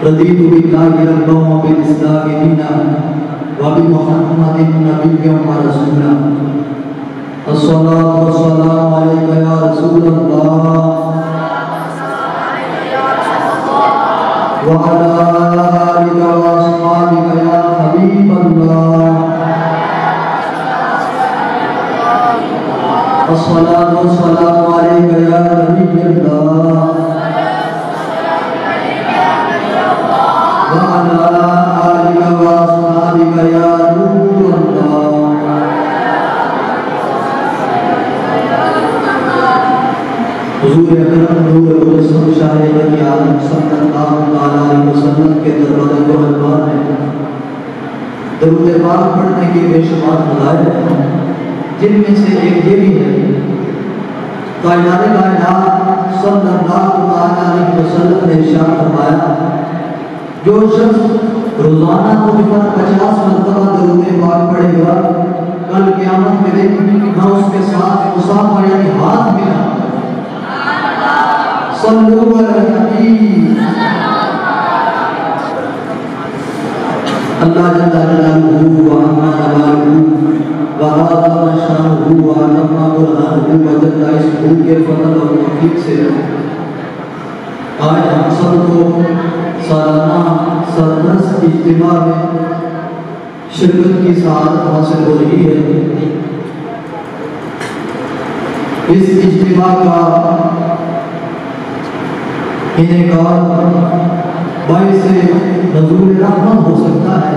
रदीतु बिल्लाहि रब्बन व बिल इस्लामि दीनन व बि मुहम्मदिन नबिय्यन व रसूलन। अस्सलातु वस्सलामु अलैका या रसूलल्लाह व अला आलिका व अस्हाबिका या हबीबल्लाह। अस्सलातु वस्सलामु अलैका या नबियल्लाह हुजूर अकरम नूर उल शाह बनी आदम सल्लल्लाहु अलैहि वसल्लम के दरवाजे को हलवा में दरूद पाक पढ़ने की बेशुमार फज़ाइल हैं, जिनमें से एक ये भी है कायनात सल्लल्लाहु अलैहि वसल्लम ने इरशाद फरमाया, जो शख्स रोजाना मुझपर 50 मरतबा दरूद पाक पढ़ेगा, कल क़यामत के दिन मैं उसके साथ मुसाफा यानी हाथ मिला सल्लु अलैहि। अल्लाह जल्ला जलालुहु व अम्मा जलालुहु व हादा शानुहु व अम्मा बुरहानुहु व जल्ला इसमुहु के फज़ल और तौफीक से आज हम सबको सालाना सरदस्त इज्तिमा में शिरकत की सआदत हासिल हो रही है। इस इज्तिमा का इनेकार बाइस नज़ूल रहमत हो सकता है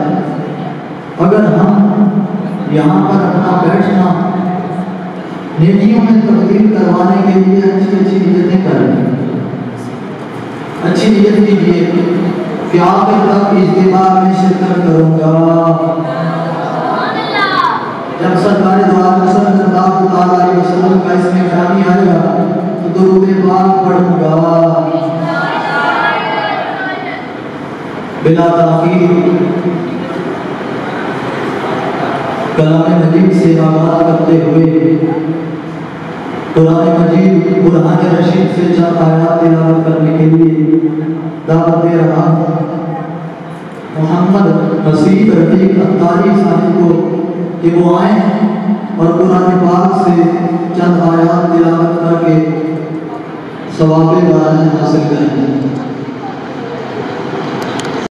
अगर हम यहाँ पर अपना बैठना नेकियों में तब्दील करवाने के लिए अच्छी अच्छी नीयतें करें। अच्छी नीयत कीजिए कि आखिर तक इज्तिमा में शिरकत करूँगा। जब सरकार दो आलम सल्लल्लाहु अलैहि वसल्लम का इसमें ख्याली आएगा तो दुरूद पाक पढ़ूंगा। बिला ताखीर कलाम मजीद से आगाज़ करते हुए कुरान मजीद बुरहान रशीद से चंद आयात तिलावत करने के लिए दावत दे रहा हूँ। मोहम्मद हसीब रफीक अत्तारी साहिब को कि वो आए और कुरान पाक से चंद आयात तिलावत करके सवाब हासिल करें।